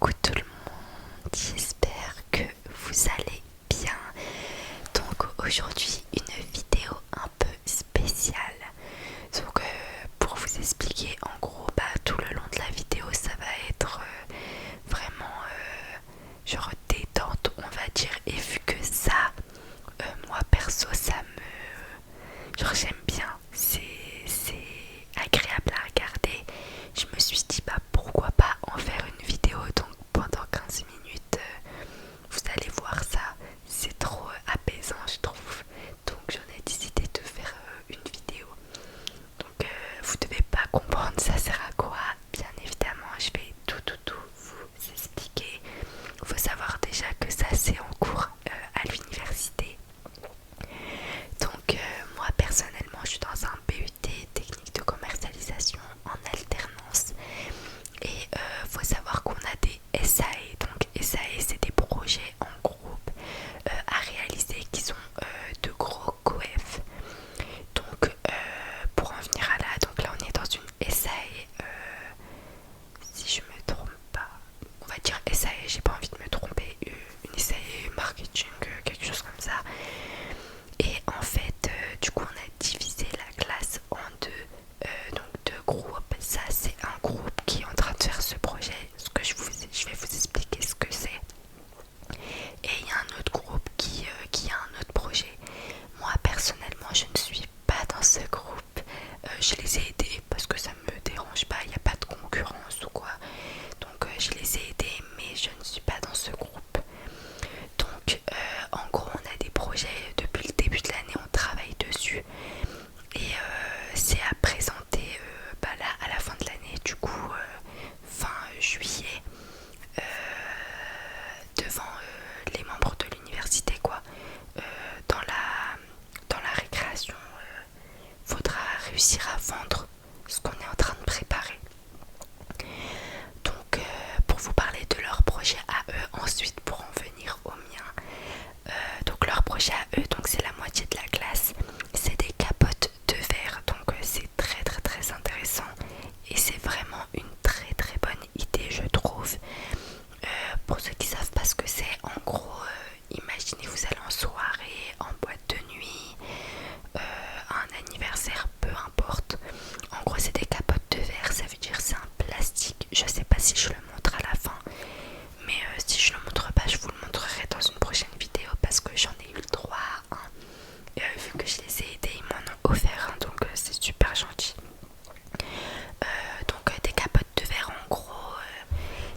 Coucou tout le monde, j'espère que vous allez bien. Donc aujourd'hui une vidéo un peu spéciale. Donc pour vous expliquer en gros, tout le long de la vidéo ça va être vraiment genre détente on va dire. Et vu que ça, moi perso ça me... genre j'aime bien, c'est agréable à regarder. Je me suis dit pourquoi pas en faire une vidéo, donc pendant 15 minutes vous allez voir ça, c'est trop apaisant je trouve, donc j'en ai décidé de faire une vidéo. Donc vous devez pas comprendre ça sert à quoi, bien évidemment je vais tout vous expliquer. Faut savoir déjà que ça c'est en cours à l'université. Donc moi personnellement je suis dans un BUT technique de commercialisation en alternance. Et faut savoir qu'on a des SAE. Donc SAE c'est des projets en groupe à réaliser qui sont de gros coef. Donc pour en venir à là, donc là on est dans une SAE, si je me trompe pas, on va dire SAE, j'ai pas envie de me tromper, une SAE marketing, quelque chose comme ça. Et en fait du coup on a divisé la classe en donc deux groupes. Ça c'est un groupe qui est en train de faire ce projet, je vais vous expliquer ce que c'est. Et il y a un autre groupe qui a un autre projet. Moi personnellement je ne suis pas dans ce groupe. Je les ai aidés parce que ça me dérange pas, il n'y a pas de concurrence ou quoi. Donc je les ai aidés mais je ne suis pas dans ce groupe. Donc en gros on a des projets depuis le début de l'année, on travaille dessus. Et c'est à présenter là à la fin de l'année, du coup fin juillet, devant les membres de l'université quoi. Dans la récréation, faudra réussir à vendre ce qu'on est en train de préparer. Donc pour vous parler de leur projet à eux, ensuite pour en venir au mien. Donc leur projet à eux, donc c'est la moitié de la classe, c'est des capotes de verre. Donc c'est très intéressant et c'est vraiment une très bonne idée je trouve. Pour ceux qui savent pas ce que c'est, en gros imaginez vous allez en soirée, en boîte de nuit, à un anniversaire, peu importe. En gros c'est des capotes de verre, ça veut dire c'est un plastique. Je sais pas si je le montre à la fin, mais si je le montre pas je vous le montrerai dans une prochaine vidéo parce que j'en ai eu le droit à un. Vu que je les ai aidés, ils m'en ont offert un, donc c'est super gentil. Donc des capotes de verre en gros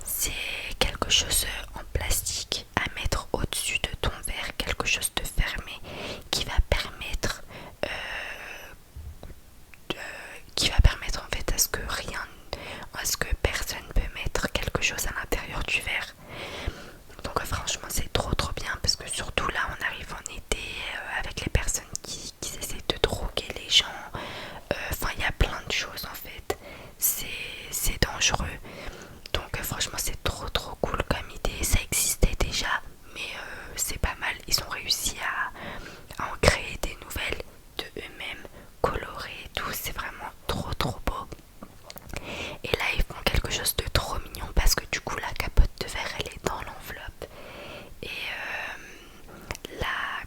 c'est quelque chose en plastique à mettre au-dessus de ton verre, quelque chose de fermé qui va permettre en fait à ce que personne peut mettre quelque chose à l'intérieur du verre. Donc franchement c'est trop bien parce que surtout là on arrive en été avec les personnes qui essaient de droguer les gens. Enfin il y a plein de choses en fait, c'est dangereux. Donc franchement c'est trop cool comme idée. Ça existait déjà mais c'est pas mal. Ils ont réussi à en créer des nouvelles de eux-mêmes, colorées et tout. C'est vraiment trop beau. Et là ils font quelque chose de trop mignon parce que du coup la capote de verre elle est dans l'enveloppe. Et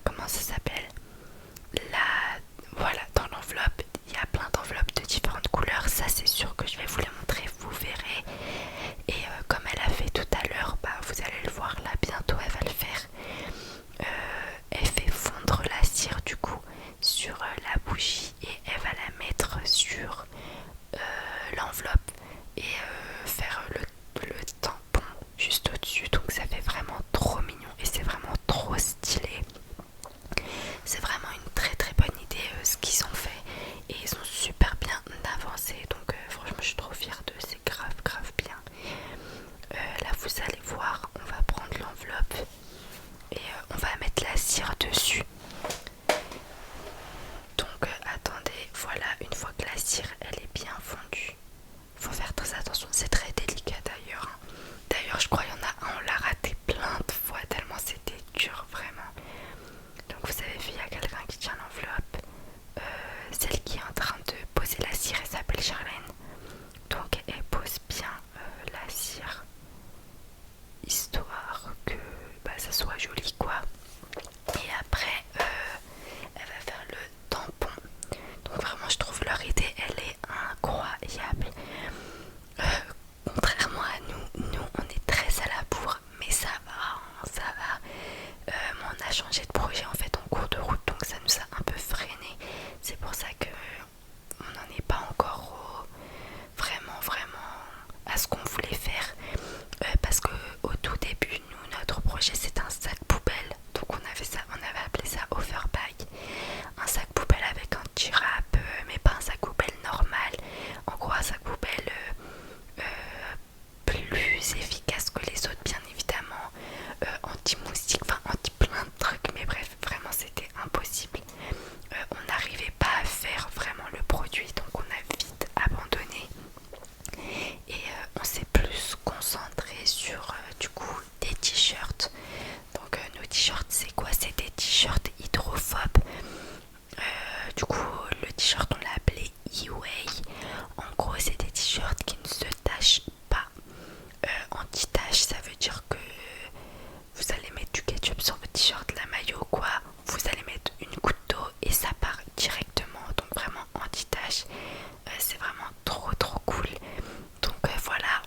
comment ça s'appelle, voilà, dans l'enveloppe il y a plein d'enveloppes de différentes couleurs. Ça c'est sûr que je vais vous les montrer, vous verrez. Et comme elle a fait tout à l'heure, vous allez le voir là bientôt, elle va le faire. Elle fait fondre la cire du coup sur la bougie et elle va la mettre sur l'enveloppe et faire le tampon juste au-dessus. Donc ça fait vraiment trop mignon et c'est vraiment trop stylé. C'est vraiment une très bonne idée ce qu'ils ont fait et ils ont super bien avancé. Donc franchement je suis trop fière d'eux, c'est grave bien. Là vous allez voir, on va prendre l'enveloppe et on va mettre la cire dessus. Donc attendez, voilà, une fois que la cire elle est bien fondue, faut faire très attention, c'est très délicat d'ailleurs. D'ailleurs je crois qu'il y en a un, on l'a raté plein de fois tellement c'était dur vraiment. Donc vous avez vu, il y a quelqu'un qui tient l'enveloppe. Celle qui est en train de poser la cire, elle s'appelle Charlène. Donc elle pose bien la cire. histoire que ça soit joli quoi. Et après elle va faire le tampon. Donc vraiment je trouve leur idée elle est incroyable. Contrairement à nous on est très à la bourre, mais ça va, hein, ça va. On a changé de projet en fait en cours de route, donc ça nous a un peu freiné. C'est pour ça que on n'en est pas encore vraiment à ce qu'on voulait faire. Parce que au tout début, nous, notre projet c'était un sac poubelle. Donc on avait appelé ça Overbag. Un sac poubelle avec un tirap, mais pas un sac poubelle normal. En gros un sac poubelle plus efficace que les autres bien évidemment, anti-moustique, enfin anti plein de trucs, mais bref vraiment c'était impossible. On n'arrivait pas à faire vraiment le produit, donc on a vite abandonné et on s'est plus concentré sur du coup des t-shirts. Donc nos t-shirts c'est quoi? C'est des t-shirts hydrophobes. Du coup le t-shirt on l'a appelé E-Way. En gros c'est des t-shirts qui ne se tachent pas. Anti-tache ça veut dire que vous allez mettre du ketchup sur votre t-shirt, la maillot quoi, vous allez mettre une goutte d'eau et ça part directement, donc vraiment anti-tache. C'est vraiment trop cool. Donc voilà,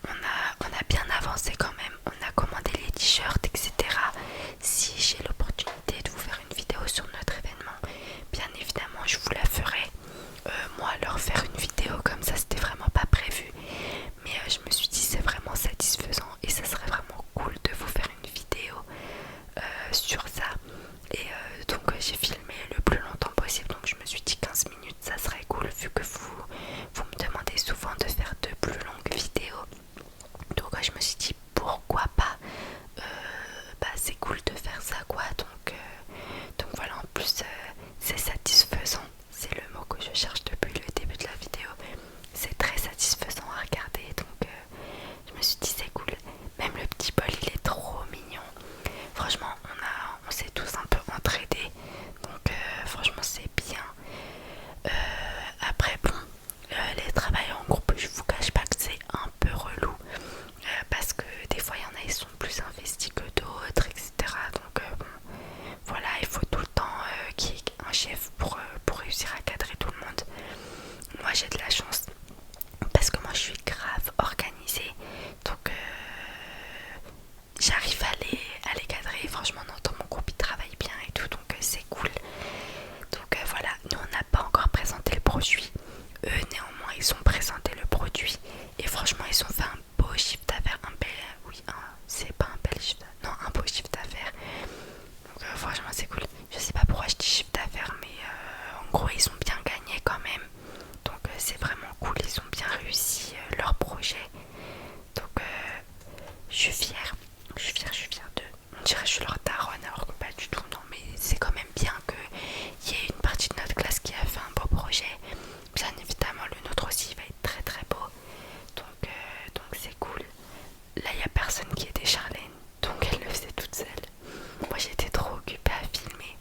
on a bien avancé quand même, on a commandé les t-shirts etc. Si j'ai l'opportunité de vous faire une vidéo sur notre événement, bien évidemment je vous la ferai. Moi leur faire une vidéo comme ça c'était vraiment pas prévu, mais je me suis dit c'est vraiment satisfaisant et ça serait vraiment cool de vous faire une vidéo sur ça. Et donc j'ai filmé le plus longtemps possible, donc je me suis dit 15 minutes ça serait cool vu que vous me demandez souvent de faire de plus longues vidéos. Donc je me suis dit pourquoi pas, c'est cool de faire ça quoi. Donc voilà, en plus c'est satisfaisant, c'est le mot que je cherche depuis le début de la vidéo. C'est très satisfaisant à regarder, donc je me suis dit c'est cool. Même le petit bol il est trop mignon. Franchement on s'est tous un peu entraidés, donc franchement c'est bien. Après bon, les travails en groupe je vous cache pas que c'est un peu relou, parce que des fois il y en a ils sont plus investis que d'autres etc. Donc bon, voilà, il faut tout le temps qu'il y ait un chef pour réussir à cadrer tout le monde. Moi j'ai de la chance parce que moi je suis grave organisée, donc j'arrive à les cadrer. Franchement dans mon groupe ils travaillent bien et tout, donc c'est cool. Donc voilà, nous on n'a pas encore présenté le produit. Eux néanmoins ils ont présenté le produit et franchement ils ont fait un beau chiffre d'affaires, c'est pas un bel chiffre d'affaires, non un beau chiffre d'affaires. Donc franchement c'est cool. Je sais pas pourquoi je dis chiffre d'affaires, mais en gros ils ont bien gagné quand même. Donc c'est vraiment cool, ils ont bien réussi leur projet. Donc je suis fière d'eux. On dirait que je suis leur daronne alors que pas du tout. Non mais c'est quand même bien qu'il y ait une partie de notre classe qui a fait un beau projet. Bien évidemment le nôtre aussi va être très beau. Donc c'est cool. Là il n'y a personne qui était Charlène, donc elle le faisait toute seule. Moi j'étais trop occupée à filmer.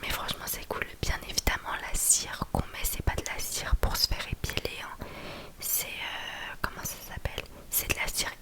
Mais franchement c'est cool. Bien évidemment la cire qu'on met c'est pas de la cire pour se faire épiler, hein. C'est comment ça s'appelle? C'est de la cire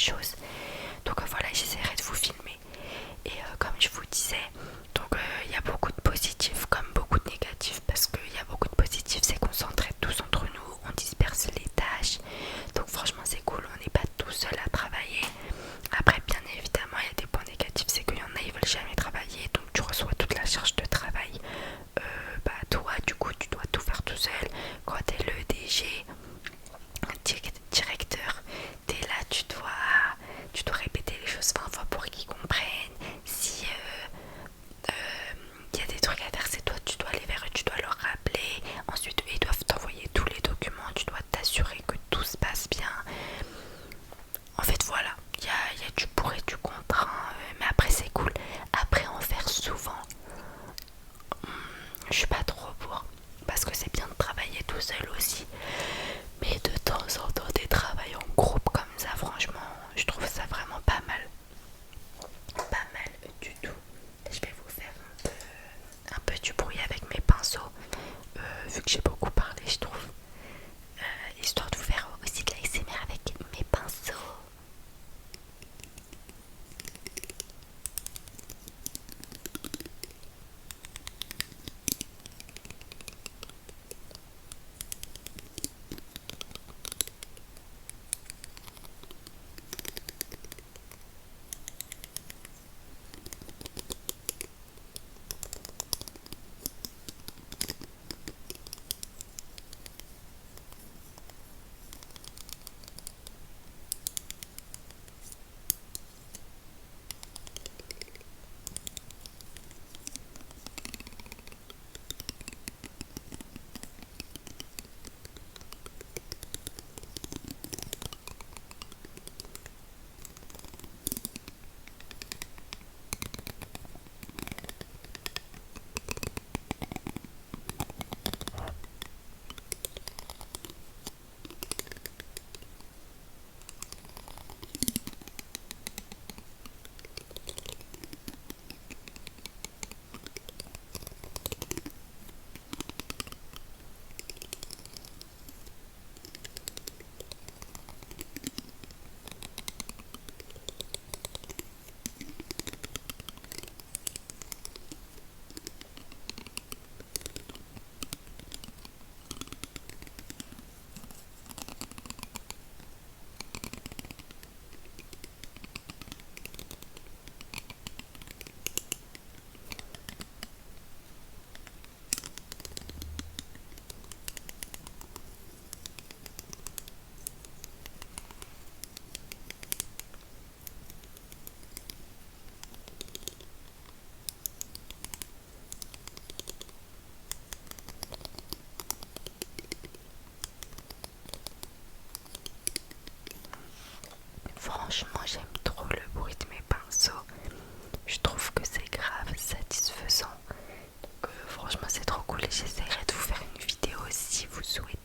chose. Donc voilà, j'essaierai de vous filmer. Et comme je vous disais, donc il y a beaucoup de positifs comme beaucoup de négatifs, parce qu'il y a beaucoup de positifs, c'est qu'on s'entraide tous entre nous, on disperse les tâches, donc franchement c'est cool, on n'est pas tout seul à travailler. Après bien évidemment il y a des points négatifs, c'est qu'il y en a ils veulent jamais travailler, donc tu reçois toute la charge de travail. Toi du coup tu dois tout faire tout seul. Quand t'es le DG, directeur, t'es là, tu dois répéter les choses 20 fois pour qu'ils comprennent. Si il y a des trucs à faire, c'est toi, tu dois aller vers eux, tu dois leur rappeler. Ensuite ils doivent t'envoyer tous les documents, tu dois t'assurer que tout se passe bien. En fait voilà, il y a du pour et du contre, hein, mais après c'est cool. Après en faire souvent, je suis pas trop pour, parce que c'est bien de travailler tout seul aussi, mais de temps en temps des travails en groupe comme ça, franchement je trouve ça vraiment pas mal, pas mal du tout. Je vais vous faire un peu du bruit avec mes pinceaux, vu que j'ai beaucoup parlé je trouve, histoire de vous faire aussi de la l'ASMR avec mes pinceaux. Franchement, j'aime trop le bruit de mes pinceaux. Je trouve que c'est grave satisfaisant. Donc, franchement, c'est trop cool et j'essaierai de vous faire une vidéo si vous souhaitez.